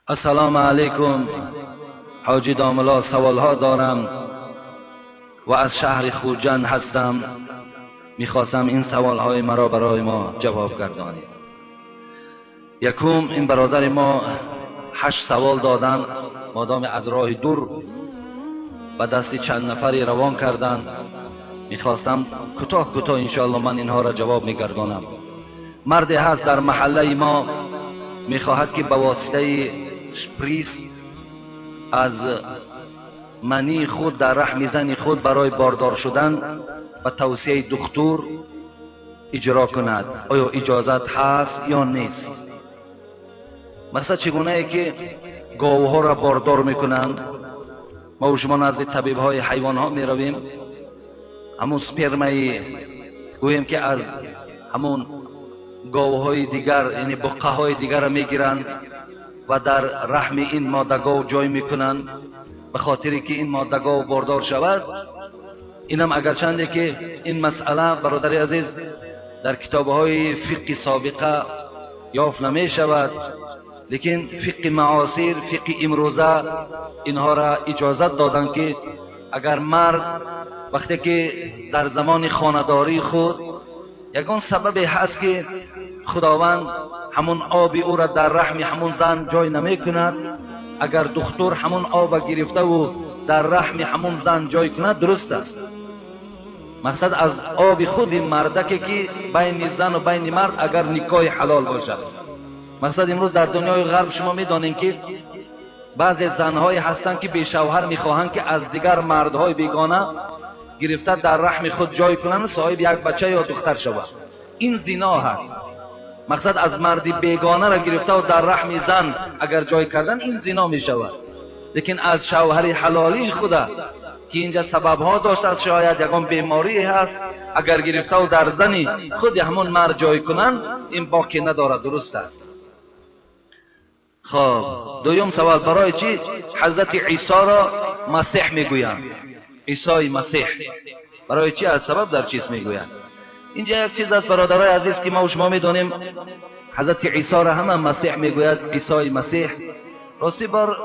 السلام علیکم. حاجی داملا سوال ها دارم و از شهر خوجند هستم. میخواستم این سوال های مرا برای ما جواب گردانید. یکم، این برادر ما 8 سوال دادن، مادام از راه دور و دستی چند نفری روان کردند. میخواستم کوتاه انشاءالله من اینها را جواب میگردانم. مردی هست در محله ما میخواهد که به واسطه شپریس از منی خود در رحم زن خود برای باردار شدن و توصیه دکتر اجرا کند. آیا اجازت هست یا نیست؟ مثلا چگونه ای که گاوها را باردار میکنند، ما و شما نزد طبیب های حیوان ها می رویم، همون سپرمای گوییم که از همون گاوهای دیگر یعنی بقه های دیگر را میگیرند و در رحم این ماده گاو جای میکنند به خاطری که این ماده گاو باردار شود. اینم اگرچنده که این مسئله برادر عزیز در کتاب های فقه سابقه یافت نمی شود، لیکن فقه معاصر، فقه امروزه اینها را اجازت دادند که اگر مرد وقتی که در زمان خانه‌داری خود یگان سببی هست که خداوند همون آب او را در رحم همون زن جای نمی کند، اگر دکتر همون آب گرفته و در رحم همون زن جای کند درست است. مقصد از آب خود مردکی که بین زن و بین مرد اگر نکاح حلال باشد. مقصد امروز در دنیای غرب شما میدانید که بعضی زنهای هستند که به شوهر میخواهند که از دیگر مردهای بیگانه گرفته در رحم خود جای کنند و صاحب یک بچه یا دختر شود. این زنا هست. مقصد از مردی بیگانه را گرفته و در رحم زن اگر جای کردن این زنا می شود. لیکن از شوهر حلالی خدا که اینجا سببها داشته است، شاید یکان بیماری هست، اگر گرفته و در زنی خود همون مرد جای کنند این باقی ندارد. درست است. خب دوم سوال، برای چی حضرت عیسی را مسیح میگویند؟ عیسی مسیح برای چی از سبب در چیز میگویند؟ اینجا یک چیز است برادرای عزیز که ما و شما میدونیم حضرت عیسی را همه مسیح میگوید، عیسی مسیح. راستی بر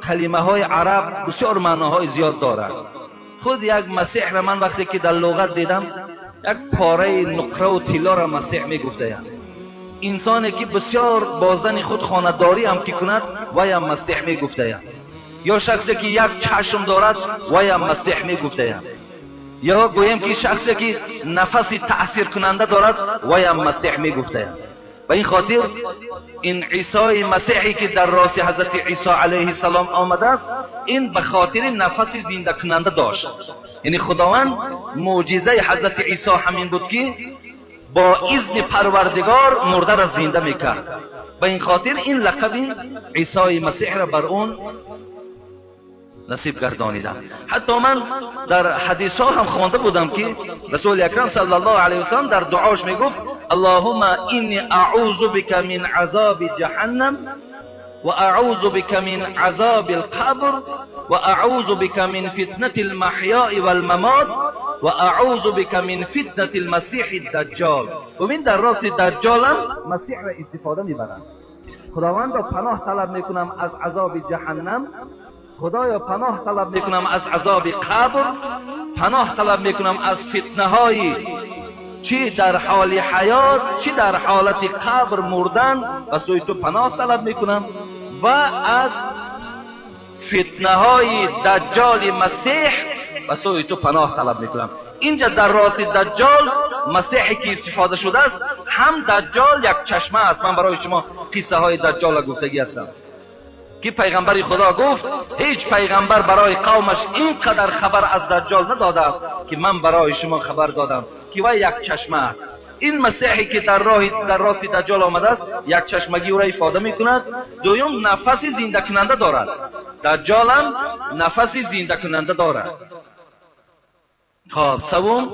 کلمه های عرب بسیار معناهای زیاد دارد. خود یک مسیح را من وقتی که در لغت دیدم یک پاره نقره و طلا را مسیح میگفتند. انسانی که بسیار با زن خود خانه‌داری هم که کند وی هم مسیح میگفتند. یا شخصی که یک چشم دارد وی هم مسیح میگفتند. یا گویم که شخصی که نفسی تأثیر کننده دارد وی هم مسیح میگفتند. و این خاطر این عیسی مسیحی که در راس حضرت عیسی علیه السلام آمده است، این به خاطر نفس زنده کننده داشت. یعنی خداوند معجزه حضرت عیسی همین بود که با اذن پروردگار مرده را زنده میکرد. به این خاطر این لقب عیسی مسیح را بر اون نصیب گردانیدم. حتی من در حدیث ها هم خوانده بودم که رسول اکرم صلی الله علیه وسلم در دعاش میگفت اللهم انی اعوذ بک من عذاب جهنم و اعوذ بک من عذاب القبر و اعوذ بک من فتنة المحیاء والممات و اعوذ بک من فتنة المسیح الدجال. و من در راس دجال هم مسیح را استفاده میبرند. خداوند را پناه طلب میکنم از عذاب جهنم، خدایا پناه طلب میکنم از عذاب قبر، پناه طلب میکنم از فتنه های چی در حال حیات چی در حالت قبر مردن و سوی تو پناه طلب میکنم، و از فتنه های دجال مسیح و سوی تو پناه طلب میکنم. اینجا در راس دجال مسیحی که استفاده شده است، هم دجال یک چشمه است. من برای شما قصه های دجال گفتگی هستم که پیغمبر خدا گفت هیچ پیغمبر برای قومش اینقدر خبر از دجال نداده است که من برای شما خبر دادم که وی یک چشمه است. این مسیحی که در راس دجال آمده است یک چشمگی او را افاده می کند. دوم نفس زنده کننده دارد. دجال هم نفس زنده کننده دارد. خب سوم،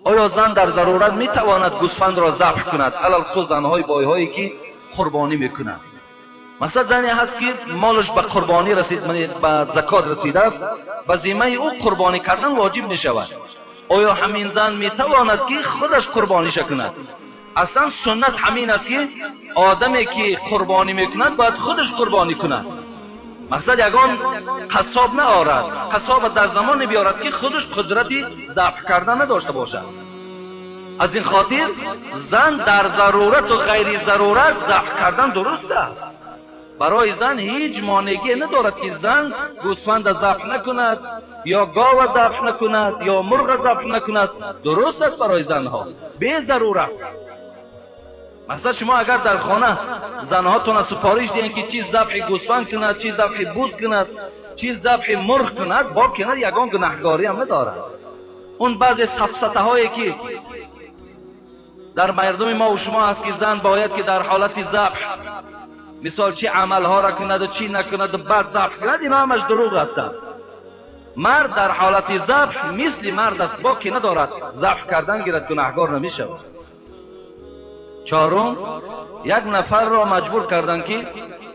آیا زن در ضرورت می تواند گوسفند را ذبح کند؟ علل خصوص زنهای بایهایی که قربانی می کنند. مثلا زنی هست که مالش به قربانی رسید، به زکات رسیده است، به ذمه او قربانی کردن واجب می شود. آیا همین زن می تواند که خودش قربانیش کند؟ اصلا سنت همین است که آدمی که قربانی میکند باید خودش قربانی کند. مقصد یگان قصاب نآورد، قصاب در زمان بیارد که خودش قدرتی ذبح کردن نداشته باشد. از این خاطر زن در ضرورت و غیر ضرورت ذبح کردن درست است. برای زن هیچ مانعی ندارد که زن گوسفند ذبح نکند یا گاو ذبح نکند یا مرغ ذبح نکند. درست است برای زنها به ضرورت. مثلا شما اگر در خانه زنهاتون سفارش دهید که چیز ذبح گوسفند کند، چیز ذبح بز کند، چیز ذبح مرغ کند، با کنار یگان گناهکاری هم ندارد. اون بعضی سفسطه هایی که در مردم ما و شما هست که زن باید که در حالت ذبح مثال چی عمل ها را کند و چی نکند و بعد ذبح کند، اینا همش دروغ هستند. مرد در حالت ذبح مثل مرد است، با که ندارد ذبح کردن گیرد گناهکار نمیشه. چهارم، یک نفر را مجبور کردند که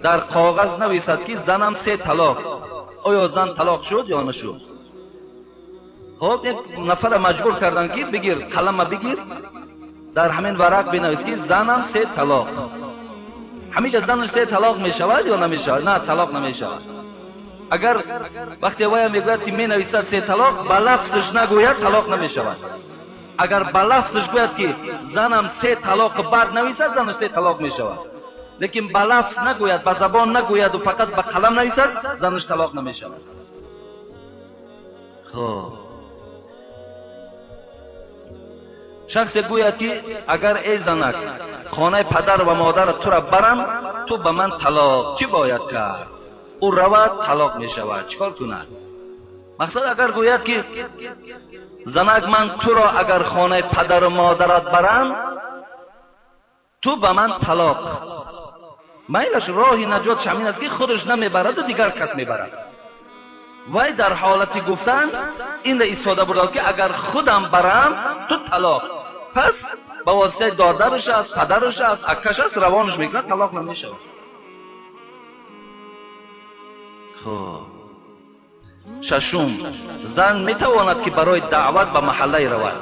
در کاغذ نویسد که زنم 3 طلاق. آیا زن طلاق شد یا نشد؟ خب یک نفر مجبور کردند که بگیر قلم بگیر در همین ورق بنویس که زنم 3 طلاق. همیشه زنش 3 طلاق می شود یا نمی شود؟ نه، طلاق نمی شود. اگر وقتی وای میگوید که می نویسد 3 طلاق، با لفظش نگوید طلاق نمی شود. اگر با لفظش گوید که زنم 3 طلاق بعد نویسد، زنش 3 طلاق می شود. لیکن با لفظ نگوید، با زبان نگوید و فقط با قلم نویسد، زنش طلاق نمی شود. خب شخص گوید که اگر ای زنک خانه پدر و مادر تو را برم، تو به من طلاق، چی باید کرد؟ او رود طلاق می شود. چیکار کند؟ مقصد اگر گوید که زنک من تو را اگر خانه پدر و مادرت برم، تو به من طلاق، میلش راهی نجات همین است که خودش نمیبرد و دیگر کس میبرد. وای در حالت گفتن این را ایستاده بود که اگر خودم برم تو طلاق، پس با واسطه دادرش است، پدرش است، اکش است، روانش میکنه، طلاق نمیشه. خب ششم، زن میتواند که برای دعوت به محله رود.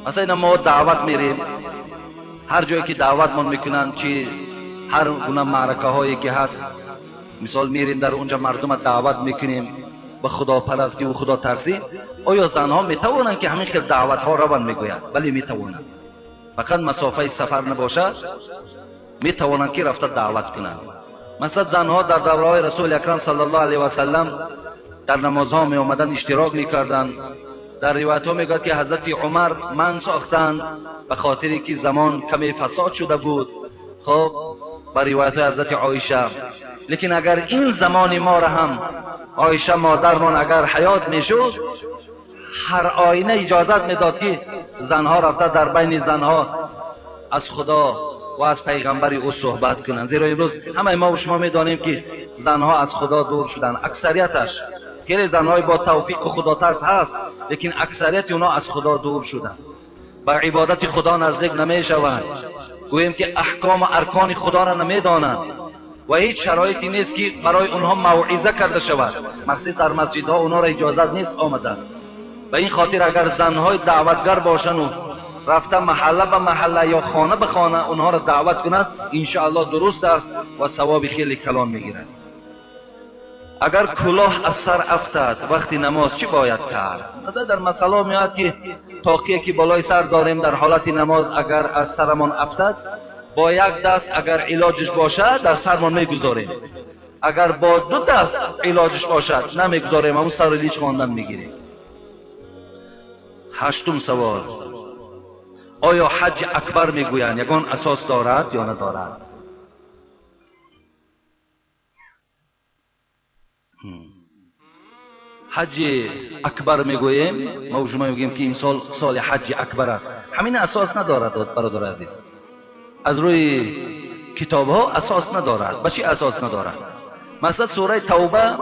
مثلا ما دعوت میریم، هر جایی که دعوت من میکنن، چی هر گونه معرکه هایی که هست، مثال میریم در اونجا مردم دعوت میکنیم به خدا پرستی و خدا ترسی. آیا زنها میتوانند که همین خیلی دعوت ها روان میگویند؟ بله میتوانند، فقط مسافه سفر نباشد میتوانند که رفته دعوت کنند. مثلا زنها در دوره رسول اکرم صلی الله علیه و سلم در نمازها می آمدن اشتراک میکردند. در روایت ها میگوید که حضرت عمر من ساختند به خاطری که زمان کمی فساد شده بود. خب با روایت حضرت عایشه. لیکن اگر این زمان ما را هم عایشه مادرمان اگر حیات میشد، هر آینه اجازت میداد که زنها رفته در بین زنها از خدا و از پیغمبر او صحبت کنند. زیرا امروز همه ما و شما میدانیم که زنها از خدا دور شدن. اکثریتش خیلی زنهای با توفیق خدا ترس هست، لیکن اکثریت اونا از خدا دور شدن، با عبادت خدا نزدیک نمیشوند. گوییم که احکام و ارکان خدا را نمیدانند و هیچ شرایطی نیست که برای اونها موعظه کرده شود. مقصد در مسجدها اونها را اجازت نیست آمدن. به این خاطر اگر زنهای دعوتگر باشن و رفته محله به محله یا خانه به خانه اونها را دعوت کنند، انشاءالله درست است و ثواب خیلی کلان میگیرند. اگر کلاه از سر افتد وقتی نماز چی باید کرد؟ مثلا در مسئله میاد که تاقیه که بالای سر داریم در حالت نماز اگر از سرمان افتد، با یک دست اگر علاجش باشد در سرمان میگذاریم، اگر با 2 دست علاجش باشد نمیگذاریم، همون سر لیچ خواندن میگیریم. 8م سوال، آیا حج اکبر میگویند یگان اساس دارد یا ندارد؟ حج اکبر میگوییم، ما و شما میگوییم که این سال حج اکبر است. همین اساس ندارد برادر عزیز. از روی کتاب ها اساس ندارد. به چی اساس ندارد؟ مثلا سوره توبه،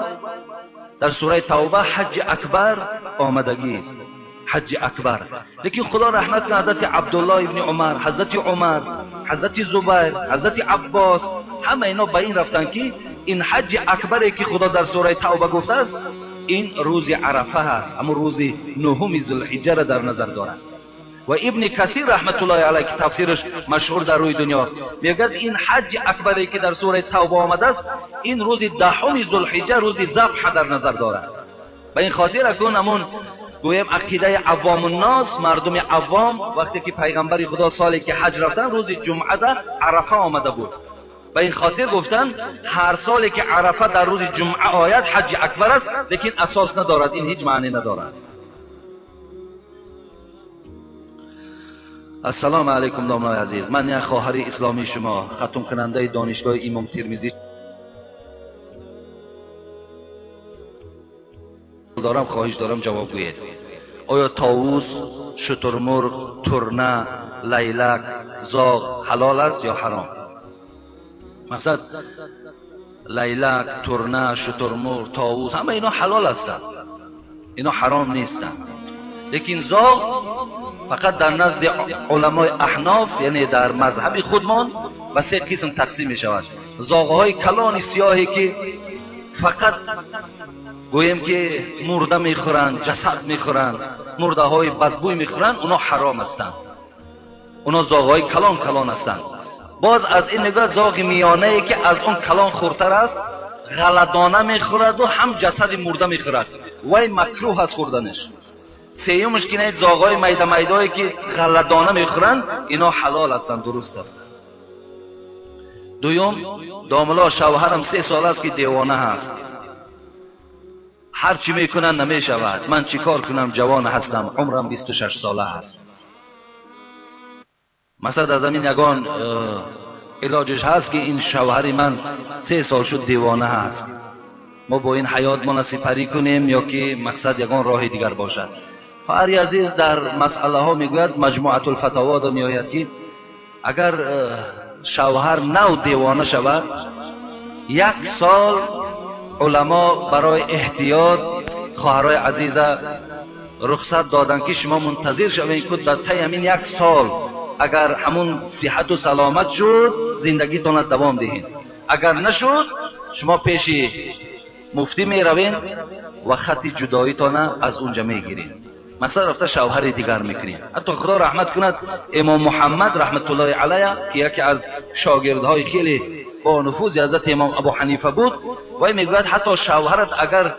در سوره توبه حج اکبر آمدگی است، حج اکبر. لیکن خدا رحمت کنه حضرت عبدالله ابن عمر، حضرت عمر، حضرت زبیر، حضرت عباس، همه اینا به این رفتن که این حج اکبری که خدا در سوره توبه گفته است این روز عرفه هست، اما روز 9 ذوالحجه را در نظر دارد. و ابن کثیر رحمت الله علیه که تفسیرش مشهور در روی دنیاست میگه این حج اکبری که در سوره توبه آمده است این روز دهم ذوالحجه روز ذبح در نظر دارد. به این خاطر اکنون همون گویم عقیده عوام الناس مردم عوام وقتی که پیغمبر خدا سالی که حج رفتن روز جمعه در عرفه آمده بود. به این خاطر گفتن هر سالی که عرفه در روز جمعه آید حج اکبر است، لیکن اساس ندارد، این هیچ معنی ندارد. السلام علیکم دامنای عزیز، من یک خواهر اسلامی شما ختم کننده دانشگاه امام ترمذی دارم، خواهش دارم جواب گویید. آیا طاووس، شترمرغ، ترنه، لیلک، زاغ حلال است یا حرام؟ مقصد لیلک، ترنه، شترمرغ، طاووس همه اینا حلال هستند، اینا حرام نیستند. لیکن زاغ فقط در نزد علمای احناف یعنی در مذهب خودمان به سه قسم تقسیم می شود. زاغهای کلان سیاهی که فقط گویم که مرده میخورند، جسد میخورند، مرده های بدبوی میخورند، اونا حرام هستند، اونا زاغهای کلان هستند. باز از این نگاه زاغ میانه ای که از اون کلان خورتر است غلدانه میخورد و هم جسد مرده میخورد، وای مکروه است خوردنش. سیومش که نه زاغهای میده‌ای که غلدانه میخورند اینا حلال هستند، درست است. دوم داملا شوهرم 3 سال است که دیوانه هست، هر چی میکنن نمیشود، من چیکار کنم؟ جوان هستم، عمرم 26 ساله است. مثلا از زمین یگان علاجش هست که این شوهر من 3 سال شد دیوانه هست، ما با این حیات ما سپری کنیم یا که مقصد یگان راه دیگر باشد. خواهر عزیز در مسئله ها میگوید مجموعه الفتاوا دا میآید که اگر شوهر نو دیوانه شود 1 سال علما برای احتیاط خواهرای عزیز رخصت دادن که شما منتظر شوید که در طی همین 1 سال اگر همون صحت و سلامت شد زندگیتون دوام دهید، اگر نشد شما پیش مفتی می روین و خط جداییتون از اونجا میگیرید. مثلا رفته شوهر دیگر میکنید. حتی خدا رحمت کند امام محمد رحمت الله علیه که یکی از شاگردهای خیلی با نفوذ حضرت امام ابو حنیفه بود، و میگوید حتی شوهرت اگر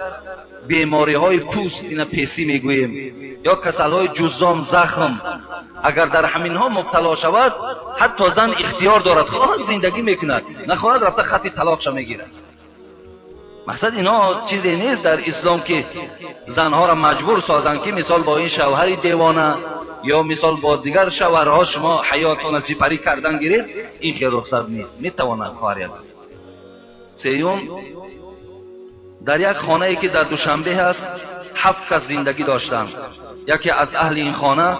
بیماری های پوست اینا پیسی میگوییم یا کسل های جزام زخم اگر در همین ها مبتلا شود حتی زن اختیار دارد، خواهد زندگی میکند، نخواهد رفته خط طلاقش میگیرد. مقصد اینا چیزی نیست در اسلام که زنها را مجبور سازند که مثال با این شوهر دیوانه یا مثال با دیگر شوهرها شما حیاتون سپری کردن گیرید، این که رخصت نیست. میتوانند خواهر عزیز. سیوم در یک خانه ای که در دوشنبه هست 7 کس زندگی داشتند، یکی از اهل این خانه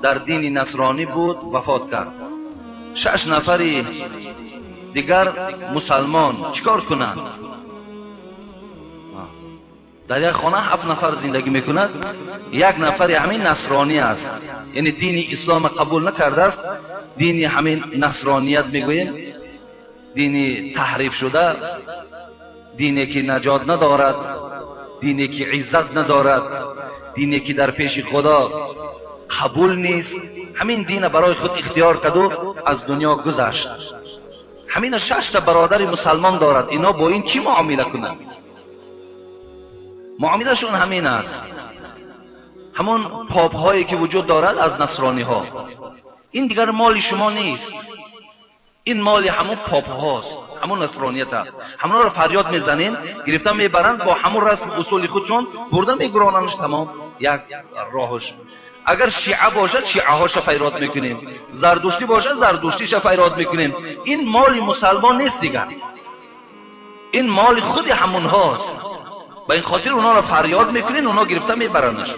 در دین نصرانی بود وفات کرد، 6 نفری دیگر مسلمان، چیکار کنند؟ در یک خانه 7 نفر زندگی میکند، 1 نفر همین نصرانی است، یعنی دین اسلام قبول نکرده است، دین همین نصرانیت میگوییم، دینی تحریف شده، دینی که نجات ندارد، دینی که عزت ندارد، دینی که در پیش خدا قبول نیست، همین دین برای خود اختیار کرد و از دنیا گذشت. همین 6 تا برادر مسلمان دارد، اینا با این چی معامله کنند؟ معاملهشون همین است، همون پاپ هایی که وجود دارد از نصرانی ها. این دیگر مال شما نیست، این مال همون پاپ هاست، همون نصرانیت است. همون رو فریاد میزنین، گرفتن میبرند با همون رسم اصول خودشون بردن میگراننش. تمام یک راهش. اگر شیعه باشد شیعه هاش فریاد میکنیم، زردشتی باشد زردشتیش فریاد میکنیم. این مال مسلمان نیست دیگر، این مال خود همون هاست. با این خاطر اونا رو فریاد میکنین، اونا گرفتن میبرنش.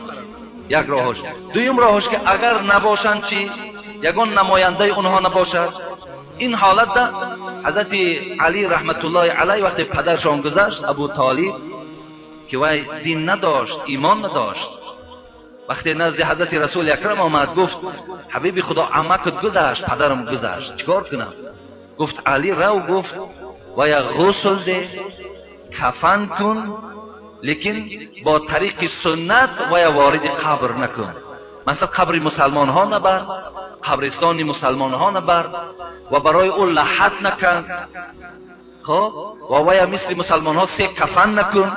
یک راهش. دویم راهش که اگر نباشن چی؟ یگان نماینده اونها نباشد. این حالت ده حضرت علی رحمت الله علیه وقتی پدرشان گذشت ابو طالب که وای دین نداشت، ایمان نداشت، وقتی نزد حضرت رسول اکرم آمد گفت حبیب خدا عمکت گذشت، پدرم گذشت، چیکار کنم؟ گفت علی رو، گفت وای غسل ده، کفن کن، لیکن با طریق سنت وای وارد قبر نکن. مثلا قبر مسلمان ها نبر، قبرستان مسلمان ها نبر و برای او لحد نکن. خب و ویا مثل مسلمان ها 3 کفن نکن،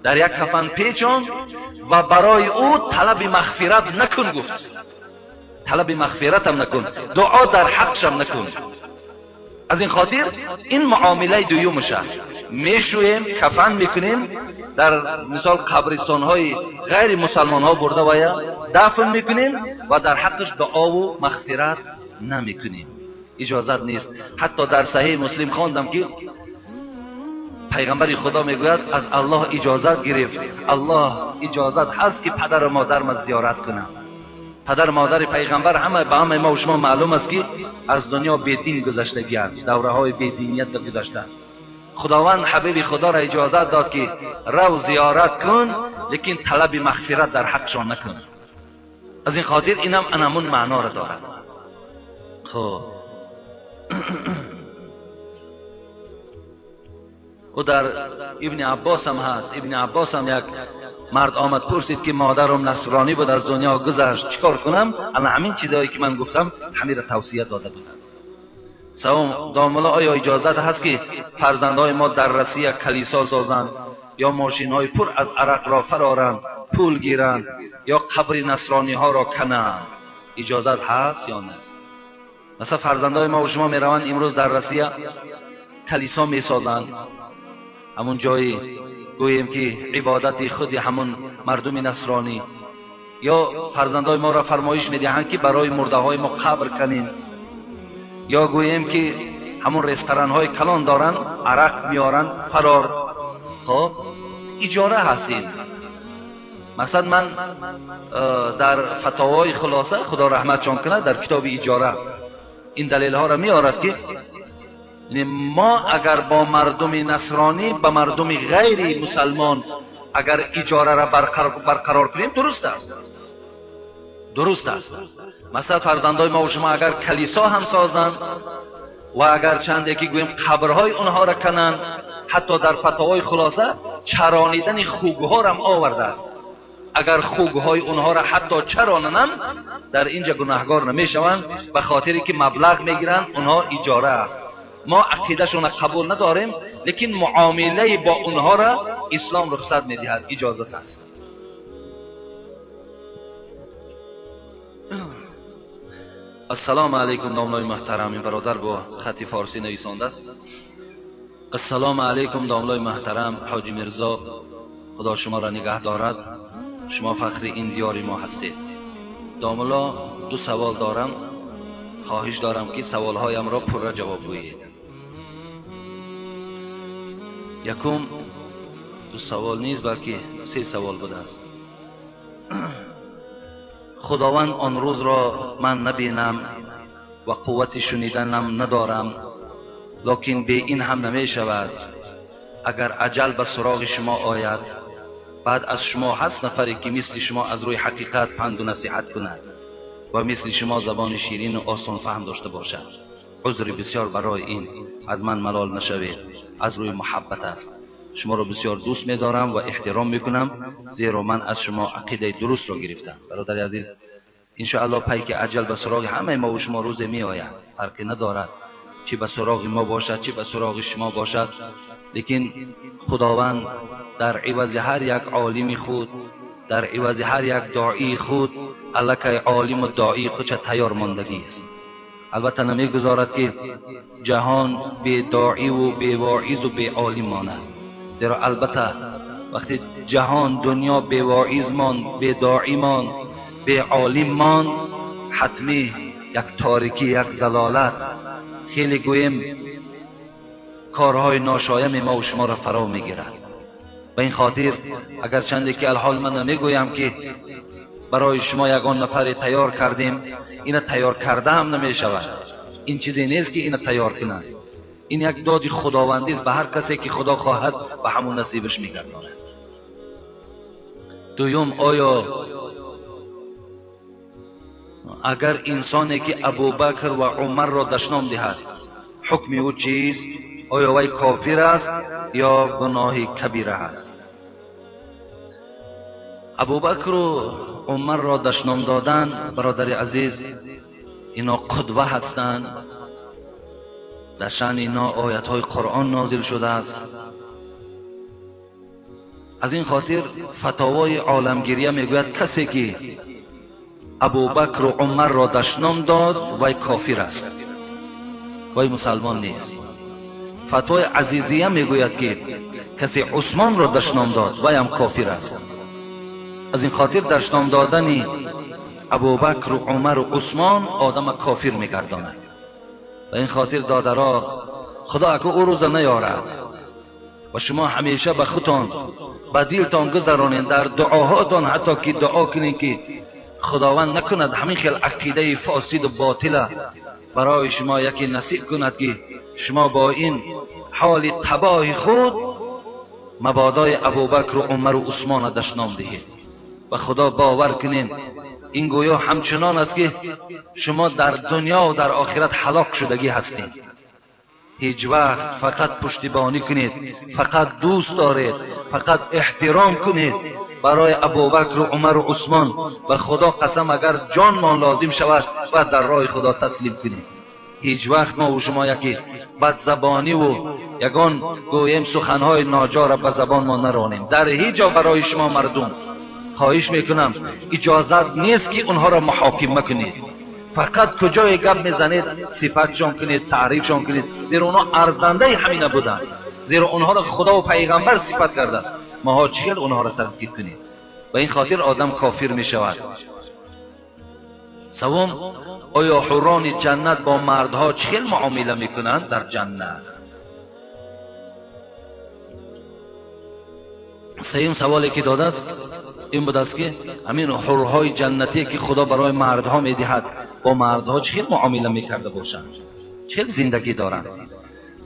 در یک کفن پیچان و برای او طلب مغفرت نکن. گفت طلب مغفرت هم نکن، دعا در حقش هم نکن. از این خاطر این معامله دویمش است. میشویم، کفن میکنیم، در مثال قبرستان های غیر مسلمان ها برده ویا دفن میکنیم و در حقش دعا و مغفرت نمیکنیم. اجازت نیست. حتی در صحیح مسلم خواندم که پیغمبر خدا میگوید از الله اجازت گرفت، الله اجازت هست که پدر و مادر ما زیارت کنم. پدر مادر پیغمبر همه به همه ما و شما معلوم است که از دنیا بیدین گذشتگی‌اند، دوره های بیدینیت گذشتند. خداوند حبیب خدا را اجازت داد که رو زیارت کن، لیکن طلب مغفرت در حقشان نکن. از این خاطر اینم انمون معنا را دارد. خب و در ابن عباس هم هست. ابن عباس هم یک مرد آمد پرسید که مادرم نصرانی بود از دنیا گذشت، چیکار کنم؟ اما همین چیزایی که من گفتم همین را توصیه داده بودم. سوم داملا آیا اجازت هست که فرزندای ما در رسی کلیسا سازند یا ماشین های پر از عرق را فرارند، پول گیرند یا قبر نصرانی ها را کنند؟ اجازت هست یا نه؟ مثلا فرزندای ما و شما می روند امروز در رسی کلیسا می سازند، همون جایی گوییم که عبادت خود همون مردم نصرانی، یا فرزندای ما را فرمایش میدهند که برای مرده های ما قبر کنیم، یا گوییم که همون رستوران های کلان دارن عرق میارن فرار. خب اجاره هستیم. مثلا من در فتاوای خلاصه خدا رحمتشان کنه در کتاب اجاره این دلیل ها را میارد که ما اگر با مردم نصرانی با مردم غیر مسلمان اگر اجاره را برقرار کنیم درست است. درست است. مثلا فرزندای ما و شما اگر کلیسا هم سازند و اگر چند یکی گویم قبرهای اونها را کنند، حتی در فتاوای خلاصه چرانیدن خوگها را هم آورده است. اگر خوگهای اونها را حتی چراننن در اینجا گناهگار نمیشوند، به خاطری که مبلغ میگیرند اونها اجاره است. ما عقیدهشون قبول نداریم، لیکن معامله با اونها را اسلام رخصت میدهد، اجازت است. السلام علیکم داملای محترم. این برادر با خط فارسی نویسنده است. السلام علیکم داملای محترم حاجی مرزا، خدا شما را نگه دارد. شما فخر این دیار ما هستید. داملا 2 سوال دارم، خواهش دارم که سوالهایم را پر جواب گویید. یکم 2 سوال نیست بلکه 3 سوال بوده است. خداوند آن روز را من نبینم و قوت شنیدنم ندارم، لکن به این هم نمی شود اگر اجل به سراغ شما آید، بعد از شما هست نفری که مثل شما از روی حقیقت پند و نصیحت کند و مثل شما زبان شیرین و آسان فهم داشته باشد. عذر بسیار برای این، از من ملال نشوید، از روی محبت است. شما را بسیار دوست می دارم و احترام می کنم، زیرا من از شما عقیده درست را گرفتم. برادر عزیز، انشاءالله پیک اجل به سراغ همه ما و شما روز می آید، فرقی ندارد چی به سراغ ما باشد چی به سراغ شما باشد، لیکن خداوند در عوض هر یک عالم خود، در عوض هر یک داعی خود، الکه عالم و داعی خودش تیار ماندگی است. البته نمیگذارد که جهان بی داعی و بی واعظ و بی عالم ماند، زیرا البته وقتی جهان دنیا بی واعظ ماند، بی داعی ماند، بی عالم ماند، حتمی یک تاریکی، یک ضلالت، خیلی گویم کارهای ناشایم ما و شما را فرا میگیرد. به این خاطر اگر چندی که الحال من نمیگویم که برای شما یگان نفر تیار کردیم، این تیار کرده هم نمی شود. این چیزی نیست که این تیار کنند. این یک داد خداوندی است به هر کسی که خدا خواهد به همون نصیبش میگرداند. دوم، آیا اگر انسانی که ابوبکر و عمر را دشنام دهد حکم او چیست؟ آیا وی کافر است یا گناه کبیره است؟ ابوبکر و عمر را دشنام دادن، برادر عزیز، اینا قدوه هستند. در شأن اینا آیت های قرآن نازل شده است. از این خاطر فتاوای عالمگیریه میگوید کسی که ابوبکر و عمر را دشنام داد وی کافر است، وی مسلمان نیست. فتوای عزیزیه میگوید که کسی عثمان را دشنام داد وی هم کافر است. از این خاطر دشنام دادن ابوبکر و عمر و عثمان آدم کافر میگرداند. و این خاطر دادرها خدا اگه او روز نیارد و شما همیشه به خودتان به دلتان گذرانید، در دعاهاتان حتی که دعا کنید که خداوند نکند همین خیل عقیده فاسد و باطل برای شما یکی نصیب کند که شما با این حال تباه خود مبادای ابوبکر و عمر و عثمان دشنام دهید. و خدا باور کنین این گویا همچنان است که شما در دنیا و در آخرت هلاک شدگی هستید. هیچ وقت فقط پشتیبانی کنید، فقط دوست دارید، فقط احترام کنید برای ابوبکر و عمر و عثمان. و خدا قسم اگر جان ما لازم شود و در راه خدا تسلیم کنید. هیچ وقت ما و شما یکی بدزبانی و یگان گویم سخنهای ناجا به زبان ما نرانیم. در هیچ جا برای شما مردم خواهش میکنم اجازت نیست که اونها را محاکمه کنید. فقط کجای گپ میزنید صفتشان کنید، تعریفشان کنید، زیرا اونها ارزنده همینه بودند، زیرا اونها را خدا و پیغمبر صفت کرده. ماها چگل اونها را تنقید کنید؟ و این خاطر آدم کافر میشود. سوم، آیا حوران جنت با مردها چگل معامله میکنند در جنت؟ سوم سوالی که داده است این بود است که همین حورهای جنتی که خدا برای مردها میدهد با مردها چه معامله میکرده باشند، چه زندگی دارند.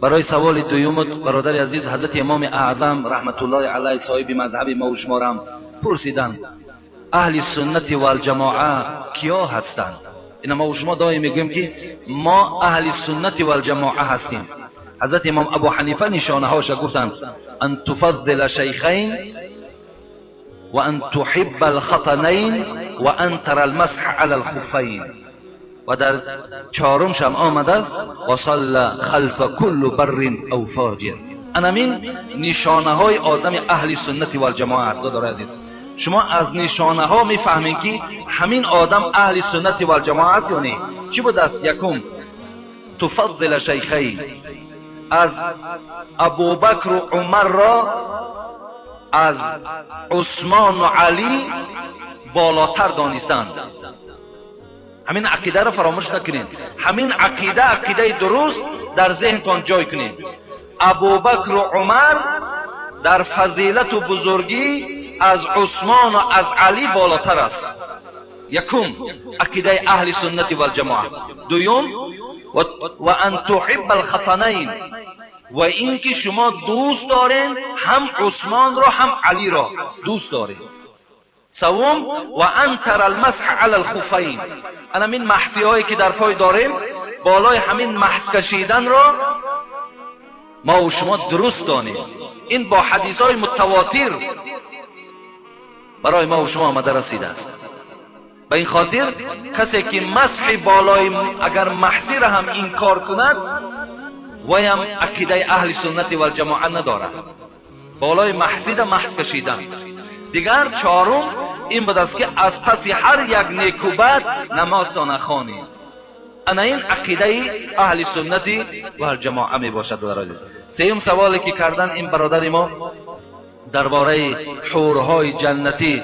برای سوال دوم برادر عزیز حضرت امام اعظم رحمت الله علیه صاحب مذهب ما و شما را پرسیدند اهل سنت و الجماعه کیا هستند؟ این ما و شما دائم میگیم که ما اهل سنت و الجماعه هستیم. حضرت امام ابو حنیفه نشانه هاش گفتند ان تفضل شیخین و ان تحب الخطنین و ان ترى المسح على الخفین. و در چهارم شم آمده است و صلی خلف کل بر او فاجر. انمین نشانه های آدم اهل سنت و الجماعه است. دادر عزیز، شما از نشانه ها میفهمین که همین آدم اهل سنت و الجماعه است یا نه. چی بود است؟ یکم تفضل شیخین، از ابوبکر و عمر را از عثمان و علی بالاتر دانستند. همین عقیده را فراموش نکنید. همین عقیده درست در ذهنتان جای کنید. ابوبکر و عمر در فضیلت و بزرگی از عثمان و از علی بالاتر است. یکم عقیده اهل سنت و الجماعه. دوم و ان تحب الخطنین، و این که شما دوست دارین هم عثمان را هم علی را دوست دارین. سوم و ان ترى المسح على الخفین. همین محسی هایی که در پای داریم بالای همین محس کشیدن را ما و شما درست دانیم. این با حدیث های متواتر برای ما و شما آمده رسیده است. به این خاطر کسی که مسح بالای اگر محسی را هم انکار کند وی هم عقیده اهل سنت و الجماعه ندارد. بالای محسی را محس کشیدن. دیگر چهارم این بود است که از پس هر یک نیک و بد نماز را نخوانید. انا این عقیده اهل سنت و الجماعه می باشد. سوم سوالی که کردن این برادر ما درباره حورهای جنتی،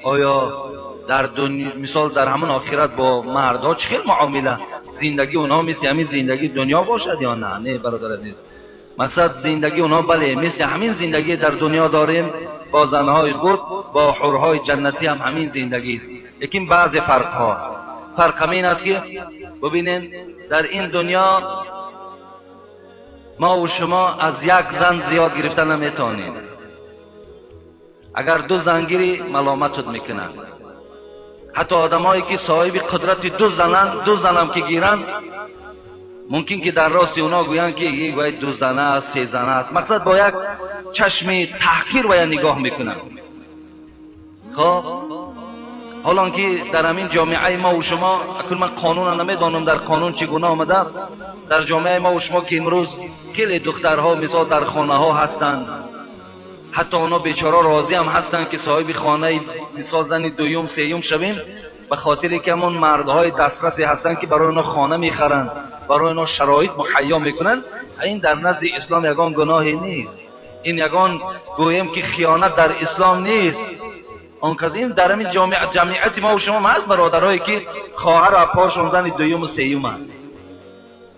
آیا در دنیا مثال در همون آخرت با مردها چه معامله، زندگی اونها مثل همین زندگی دنیا باشد یا نه؟ نه برادر عزیز، مقصد زندگی اونها بله مثل همین زندگی در دنیا داریم با زنهای خود، با حورهای جنتی هم همین زندگی است، لیکن بعض فرق هاست. فرق همین است که ببینین در این دنیا ما و شما از یک زن زیاد گرفتن نمیتونیم. اگر دو زن گیری ملامتت میکنن. حتی آدمایی که صاحب قدرت دو زنم که گیرن ممکن که در راست اونا گوین که یک باید دو زنه است، سه زنه است. مقصد با یک چشم تحقیر باید نگاه میکنن. خب حالا که در همین جامعه ما و شما، اکنون من قانون نمیدانم در قانون چگونه آمده است، در جامعه ما و شما که امروز خیلی دخترها مثال در خانه ها هستند، حتی اونا بیچاره راضی هم هستند که صاحب خانه مثال زن دوم سیوم شویم، به خاطر که همون مردهای دسترسی هستند که برای اونا خانه میخرند، برای اونا شرایط مهیا میکنند. این در نزد اسلام یگان گناهی نیست، این یگان گویم که خیانت در اسلام نیست. اون کزیم در همین جمعیت ما و شما هست برادرایی که خواهر و پاشون زن دوم و سیوم هست،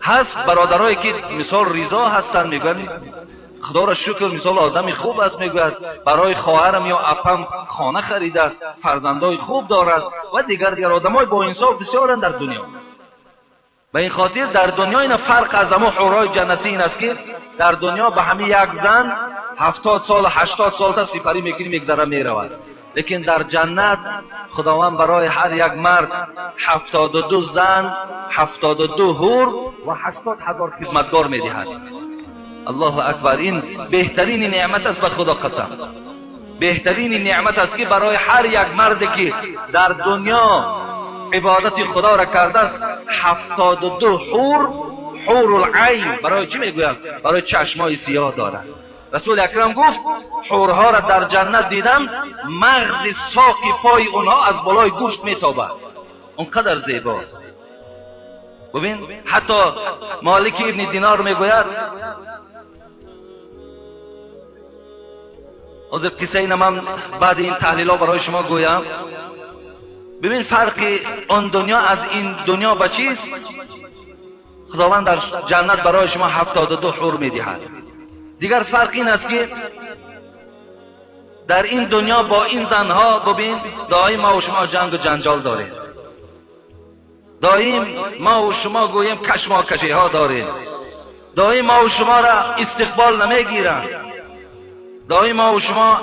هست برادرایی که مثال ریزا هستند، میگن خدا را شکر مثال آدمی خوب است، میگوید برای خواهرم یا اپم خانه خریده است، فرزندای خوب دارد و دیگر آدمای با انصاف بسیارند در دنیا. و این خاطر در دنیا این فرق از همه حورای جنتی این است که در دنیا به همه یک زن 70 سال 80 سال تا سپری میکنی میگذره میرود، لیکن در جنت خداوند برای هر یک مرد 72 زن 72 حور و 80,000 خدمتگار میدهد. الله اکبر، این بهترین نعمت است، به خدا قسم بهترین نعمت است که برای هر یک مردی که در دنیا عبادت خدا را کرده است 72 حور العین. برای چی میگویم؟ برای چشمای سیاه دارد. رسول اکرم گفت حورها را در جنت دیدم، مغز ساق پای اونها از بالای گوشت میتابد، اونقدر زیباست. ببین حتی مالک ابن دینار میگوید، حاضر قصه اینم هم بعد این تحلیل ها برای شما گویم. ببین فرق آن دنیا از این دنیا با چیست؟ خداوند در جنت برای شما 72 حور میدهد. دیگر فرق این است که در این دنیا با این زنها ببین دائم ما و شما جنگ و جنجال داریم، دائم ما و شما گویم کشماکشی ها داریم، دائم ما و شما را استقبال نمیگیرند، دائم ما و شما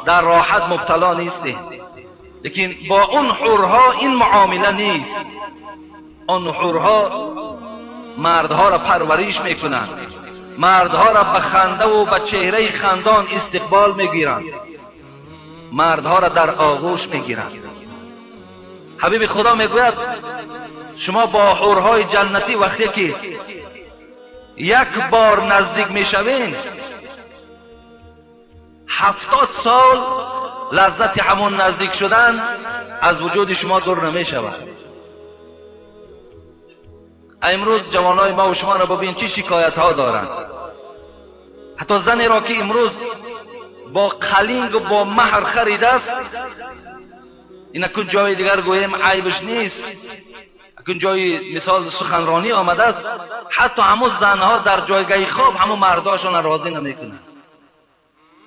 در راحت مبتلا نیستیم. لیکن با اون حورها این معامله نیست. اون حورها مردها را پرورش میکنند، مردها را به خنده و به چهره خندان استقبال میگیرند، مردها را در آغوش میگیرند. حبیب خدا میگوید شما با حورهای جنتی وقتی که یک بار نزدیک میشوین 70 سال لذت همون نزدیک شدن از وجود شما دور نمی شود. امروز جوانای ما و شما را ببین چی شکایت ها دارند. حتی زنی را که امروز با قلینگ و با مهر خریده است، این اکن جای دیگر گویم عیبش نیست، اکن جای مثال سخنرانی آمده است، حتی همون زنها در جایگاه خواب همون مرداشون راضی نمی کنند.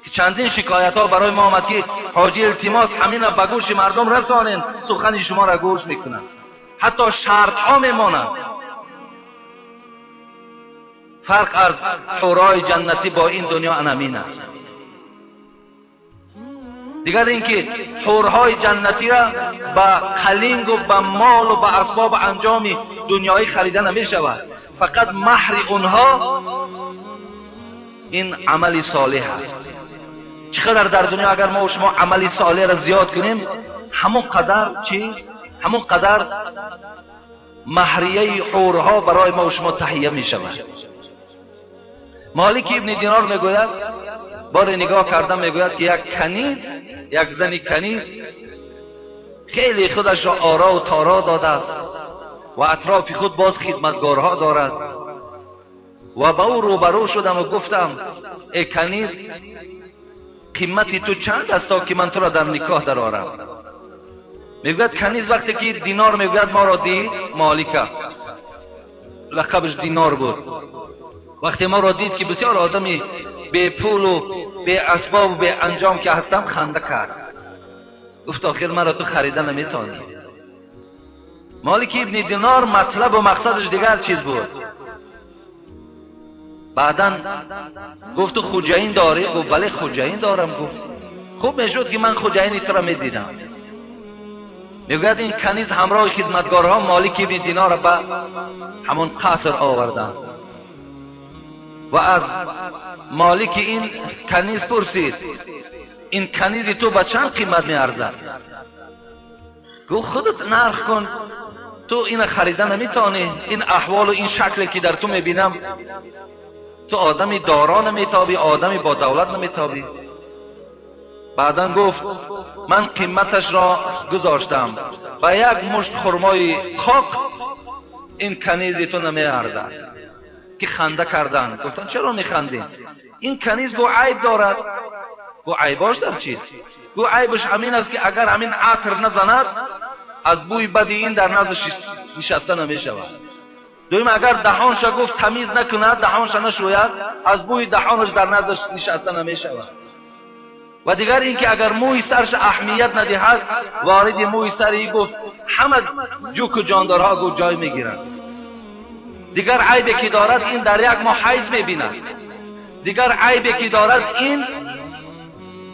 که چندین شکایت ها برای ما آمد که حاجی التماس همین را به گوش مردم رسانین، سخن شما را گوش میکنند، حتی شرط ها میمانند. فرق از حورای جنتی با این دنیا انمین است. دیگر اینکه حورهای جنتی را با قلینگ و با مال و با اسباب انجام دنیایی خریده نمی شود، فقط مهر اونها این عمل صالح است. چقدر در دنیا اگر ما و شما عمل صالح را زیاد کنیم، همون قدر چیز، همون قدر مهریه حورها برای ما و شما تهیه می شود. مالک ابن دینار میگوید، بار نگاه کردم، میگوید که یک کنیز، یک زن کنیز خیلی خودش را آرا و تارا داده است و اطراف خود باز خدمتگارها دارد. و با او روبرو شدم و گفتم ای کنیز، قیمتی تو چند است تا که من تو را در نکاح درآورم؟ میگوید کنیز وقتی که دینار میگوید ما را دید، مالکه لقبش دینار بود، وقتی ما را دید که بسیار آدمی به پول و به اسباب و به انجام که هستم، خنده کرد. گفت آخر من را تو خریده نمیتونی. مالک ابن دینار مطلب و مقصدش دیگر چیز بود. بعدا گفت تو خوجین داری؟ گفت بله خوجین دارم. گفت خوب میشد که من خوجین تو را میدیدم. میگوید این کنیز همراه خدمتگارها مالک ابن دینار را به همون قصر آوردند و از مالک این کنیز پرسید این کنیز تو به چند قیمت می ارزد؟ گفت خودت نرخ کن، تو این خریدن نمیتونی، این احوال و این شکلی که در تو میبینم تو آدمی دارا نمیتابی، آدمی با دولت نمیتابی. بعدا گفت من قیمتش را گذاشتم و یک مشت خرمای خاک این کنیزی تو نمیارزد. که خنده کردن، گفتن چرا میخندین؟ این کنیز گو عیب دارد. گو عیباش در چیست؟ گو عیبش همین است که اگر همین عطر نزند از بوی بدی این در نزدش نشسته نمیشود. دویم اگر دهانش گفت تمیز نکند، دهانش نشوید، از بوی دهانش در نزدش نشسته نمیشود. و دیگر اینکه اگر موی سرش اهمیت ندهد، وارد موی سری گفت همه جوک و جاندارها گفت جای میگیرند. دیگر عیبی که دارد این در یک ماه حیض میبیند. دیگر عیبی که دارد این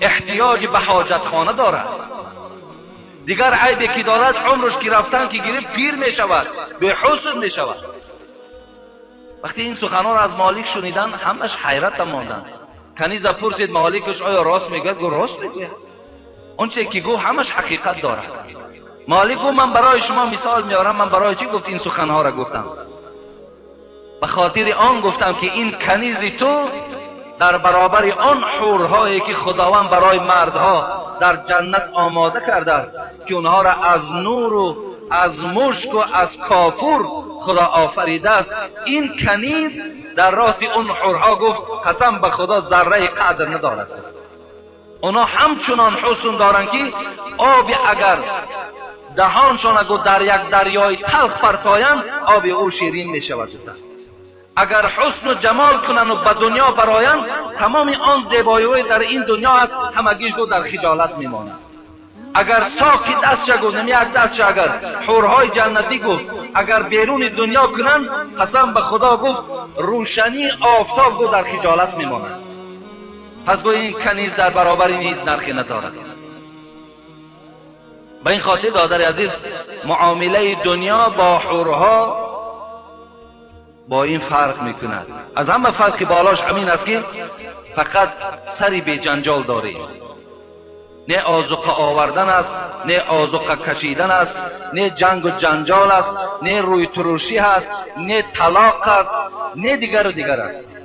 احتیاج به حاجت خانه دارد. دیگر عیبی که دارد عمرش که رفتن که گیره پیر میشود، به حسن میشود. وقتی این سخنان را از مالک شنیدن همش حیرت ماندند. کنیز پرسید مالکش آیا راست میگه؟ گفت راست میگه. اون چیزی که گفت همش حقیقت دارد. مالک گفت من برای شما مثال میارم. من برای چی گفت این سخنها را گفتم؟ به خاطر آن گفتم که این کنیز تو در برابر آن حورهایی که خداوند برای مردها در جنت آماده کرده است که اونها را از نور و از مشک و از کافور خدا آفریده است، این کنیز در راست اون حورها گفت قسم به خدا ذره قدر ندارد. اونا همچنان حسن دارند که آب اگر دهانشان اگر در یک دریای تلخ پرتایند آب او شیرین می شود. اگر حسن و جمال کنن و به دنیا برایند تمام آن زیبایی در این دنیا است همگیش گو در خجالت میمانند. اگر ساقی دستش گفت نمی یک دستش اگر حورهای جنتی گفت اگر بیرون دنیا کنن قسم به خدا گفت روشنی آفتاب گفت در خجالت میمانند. پس گو این کنیز در برابر این هیچ نرخی ندارد. به این خاطر برادر عزیز معامله دنیا با حورها با این فرق میکند. از همه فرق بالاش همین است که فقط سری به جنجال داری. نه آذوقه آوردن است، نه آذوقه کشیدن است، نه جنگ و جنجال است، نه روی تروشی است، نه طلاق است، نه دیگر و دیگر است.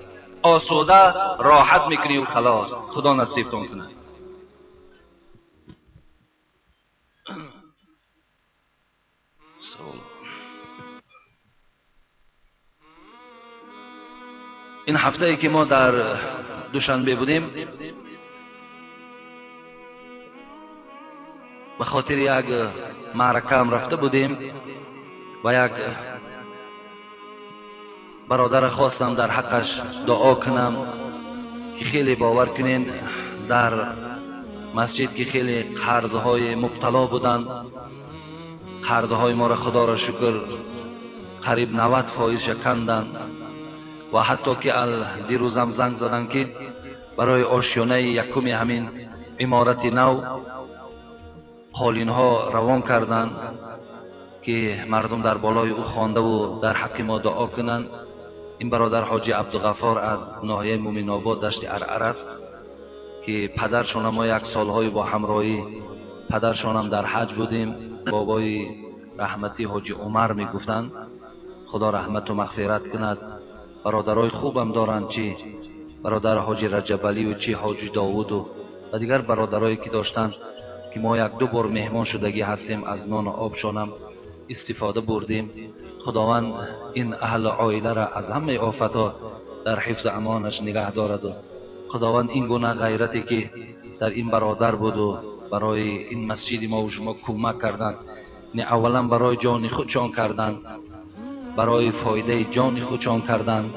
آسوده راحت میکنی و خلاص. خدا نصیبتون کنه. این هفته ای که ما در دوشنبه بودیم به خاطر یک معرکه هم رفته بودیم و یک برادر خواستم در حقش دعا کنم که خیلی باور کنین در مسجد که خیلی قرضهای مبتلا بودند. قرضهای ما را خدا را شکر قریب 90% شکندند و حتی که دیروزم زنگ زدن که برای آشیانه یکم همین عمارت نو قالین ها روان کردند که مردم در بالای او خوانده و در حق ما دعا کنند. این برادر حاجی عبدالغفار از ناحیه مومن آباد دشت عرعر است که پدرشان ما یک سالهای با همراهی پدرشان هم در حج بودیم. بابای رحمتی حاجی عمر می گفتند خدا رحمت و مغفرت کند. برادرای خوبم دارند، چی برادر حاجی رجب علی و چی حاجی داوود و دیگر برادرایی که داشتند که ما یک دو بار مهمان شدگی هستیم از نان و آبشان هم استفاده بردیم. خداوند این اهل عائله را از همه آفتها در حفظ امانش نگه دارد و خداوند این گونه غیرتی که در این برادر بود و برای این مسجد ما و شما کمک کردند، نه اولا برای جان خودشان کردند، برای فایده جان خودشان کردند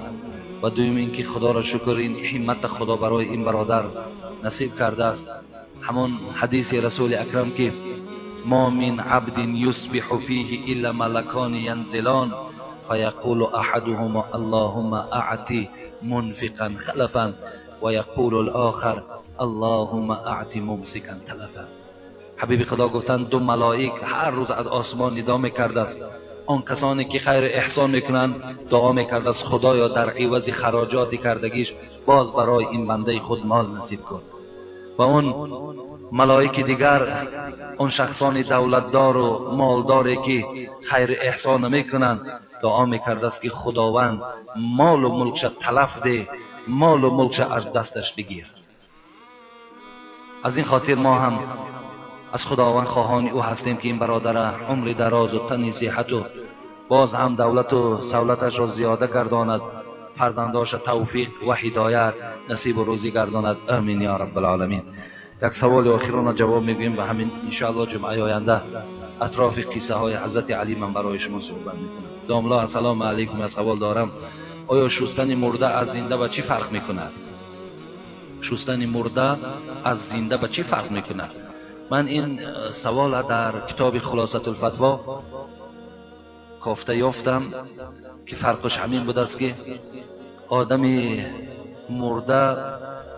و دوم اینکه خدا را شکر این همت خدا برای این برادر نصیب کرده است. همون حدیث رسول اکرم که ما من عبد یصبح فیه الا ملکان ینزلان فیقول احدهما اللهم اعطی منفقا خلفا و یقول الاخر اللهم اعطی ممسکا تلفا. حبیب خدا گفتند دو ملائک هر روز از آسمان ندا میکرده است. آن کسانی که خیر احسان میکنند دعا میکرده است خدایا در عوض خراجات کردگیش باز برای این بنده خود مال نصیب کن. و اون ملائک دیگر، اون شخصان دولتدار و مالداری که خیر احسان نمیکنند، دعا میکرده است که خداوند مال و ملکش تلف ده، مال و ملکش از دستش بگیر. از این خاطر ما هم از خداوند خواهان او هستیم که این برادر عمر دراز و تن صحت و باز هم دولت و سولتش را زیاده گرداند، فرزنداش توفیق و هدایت نصیب و روزی گرداند. آمین یا رب العالمین. یک سوال آخرون جواب میگیم و همین ان شاء الله جمعه آینده اطراف قصه های حضرت علی من برای شما صحبت میکنم. داملا السلام علیکم. از سوال دارم، آیا شستن مرده از زنده به چی فرق میکند؟ شستن مرده از زنده به چی فرق میکند؟ من این سوال در کتاب خلاصه الفتوا کافته یافتم که فرقش همین بود است که آدمی مرده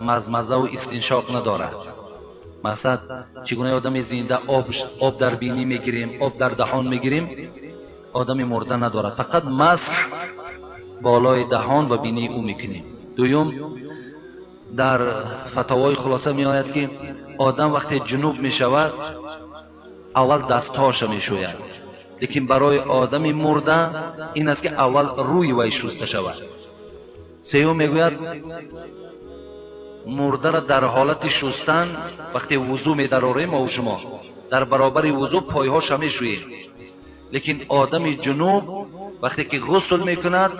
مزمزه و استنشاق ندارد. مثلا چگونه آدم زنده آب در بینی میگیریم، آب در دهان میگیریم، آدم مرده ندارد، فقط مسح بالای دهان و بینی او میکنیم. دویم در فتاوای خلاصه می آید که آدم وقتی جنوب می شود اول دستهاش می شوید، لیکن برای آدم مرده این است که اول روی وی شسته شود. سیوم می گوید مرده را در حالت شستن وقتی وضو می دراریم ما و شما در برابر وضو پایهاش می شوییم، لیکن آدم جنوب وقتی که غسل می کند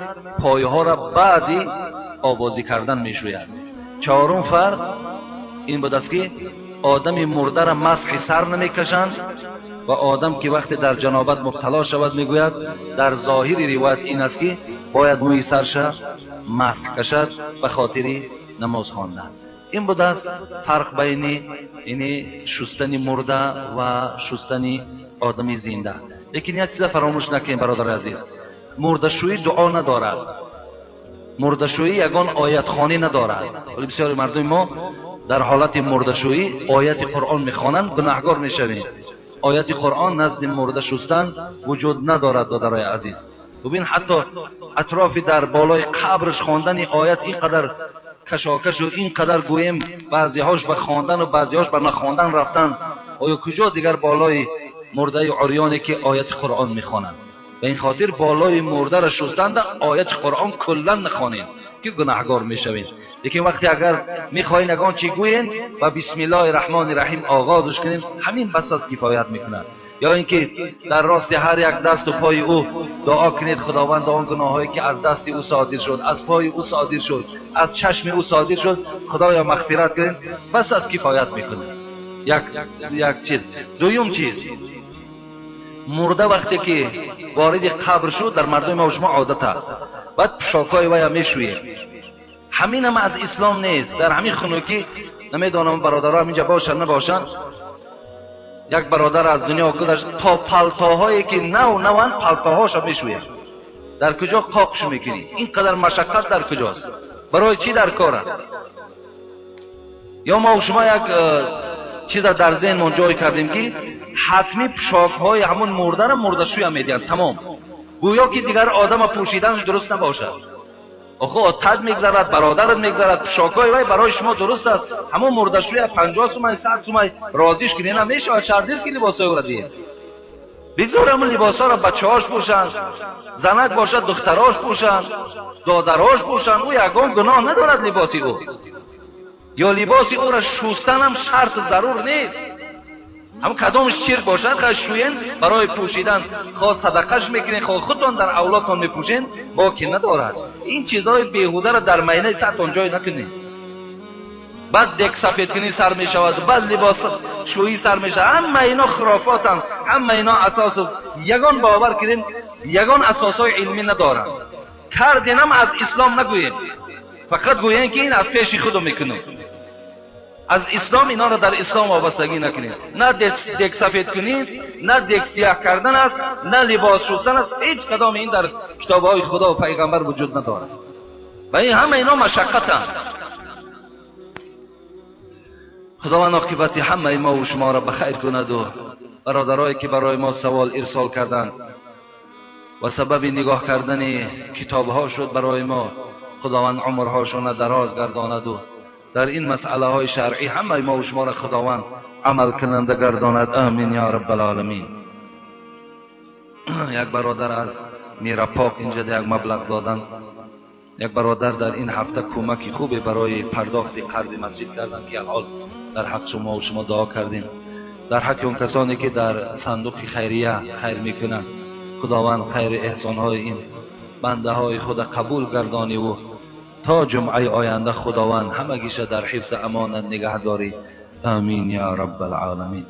پایها را بعدی آوازی کردن می شوید. چهارم فرق این بود است که آدم مرده را مسح سر نمی کشند و آدم که وقتی در جنابت مبتلا شود میگوید در ظاهر روایت این است که باید موی سرش مسح کشد به خاطر نماز خواندن. این بود است فرق بین این شستن مرده و شستن آدمی زنده. لیکن یک چیز فراموش نکنید برادر عزیز، مرده‌شویی دعا ندارد، مرده‌شویی یگان آیت خوانی ندارد. ولی بسیاری مردم ما در حالت مرده‌شویی آیت قرآن میخوانند، گناهگار میشویم. آیت قرآن نزد مرده شستن وجود ندارد دادرای عزیز. ببین حتی اطراف در بالای قبرش خواندن آیت اینقدر کشاکش و اینقدر گویم بعضی هاش به خواندن و بعضی هاش به نخواندن رفتن. آیا کجا دیگر بالای مرده عریانی که آیت قرآن میخوانند؟ به این خاطر بالای مرده را شستند آیت قرآن کلا نخوانید که گناهگار میشوید. لیکن وقتی اگر میخواین اگان چی گوین و بسم الله الرحمن الرحیم آغازش کنید همین بس از کفایت میکند. یا اینکه در راست هر یک دست و پای او دعا کنید خداوند آن گناهایی که از دست او صادر شد، از پای او صادر شد، از چشم او صادر شد، خدایا مغفرت کنید، بس از کفایت میکنه. یک چیز. دوم چیز، مرده وقتی که وارد قبر شد در مردم ما و شما عادت است، بعد پشاکای وی میشویه. همین هم از اسلام نیست. در همین خنوکی نمیدانم برادرها همینجا باشن نباشن، یک برادر از دنیا گذشت تا پلتاهایی که نوان پلتاهاش میشویه. در کجا قاقش میکنی؟ اینقدر مشقت در کجاست؟ برای چی در کار است؟ یا ما و شما یک چیز در ذهن جای کردیم که حتمی پشاک های همون مرده را مرده‌شوی هم میدین تمام، گویا که دیگر آدم پوشیدنش درست نباشد. آخه تاج میگذرد، برادرت میگذرد، پشاکای وی برای شما درست است، همون مرده‌شوی 50 تومن 100 تومن راضیش کنی نمیشه. چردیس که لباسای او را دیه بگذار همون لباسا را بچه‌هاش پوشن، زنک باشد دختراش پوشن، دادراش پوشن، او یگان گناه ندارد لباسی او. یا لباسی او را شستن هم شرط ضرور نیست، هم کدامش چرک باشد خواهد شوین برای پوشیدن، خواهد صدقش میکنین، خواهد خودتان در اولادتان میپوشین، باکی ندارد. این چیزهای بیهوده را در مینه سرتان جای نکنین. بعد دک سفید کنی سر میشود، بعد لباس شویی سر میشه. همه اینا خرافاتن، همه اینا اساس یگان باور کردین، یگان اساسای علمی ندارن. کردینم از اسلام نگویید، فقط گویین که این از پیش خودم میکنید. از اسلام اینا را در اسلام وابستگی نکنید. نه دک سفید کنید، نه دک سیاه کردن است، نه لباس شستن است. هیچ کدام این در کتاب‌های خدا و پیغمبر وجود ندارد. و این همه اینا مشقتند. خداوند عاقبت همه ما و شما را بخیر کند و برادرایی که برای ما سوال ارسال کردند و سبب نگاه کردن کتاب‌ها شد برای ما، خداوند عمرهاشون دراز گرداند و در این مسئله های شرعی همه ما و شما را خداوند عمل کننده گرداند. آمین یا رب العالمین. یک برادر از میرپاک اینجا یک مبلغ دادن. یک برادر در این هفته کمک خوبی برای پرداخت قرض مسجد کردند که حال در حق شما و شما دعا کردیم. در حق اون کسانی که در صندوق خیریه خیر میکنند، خداوند خیر احسان های این بنده های خود قبول گردانی و تا جمعه آینده خداوند همگیش در حفظ امانت نگهداری. آمین یا رب العالمین.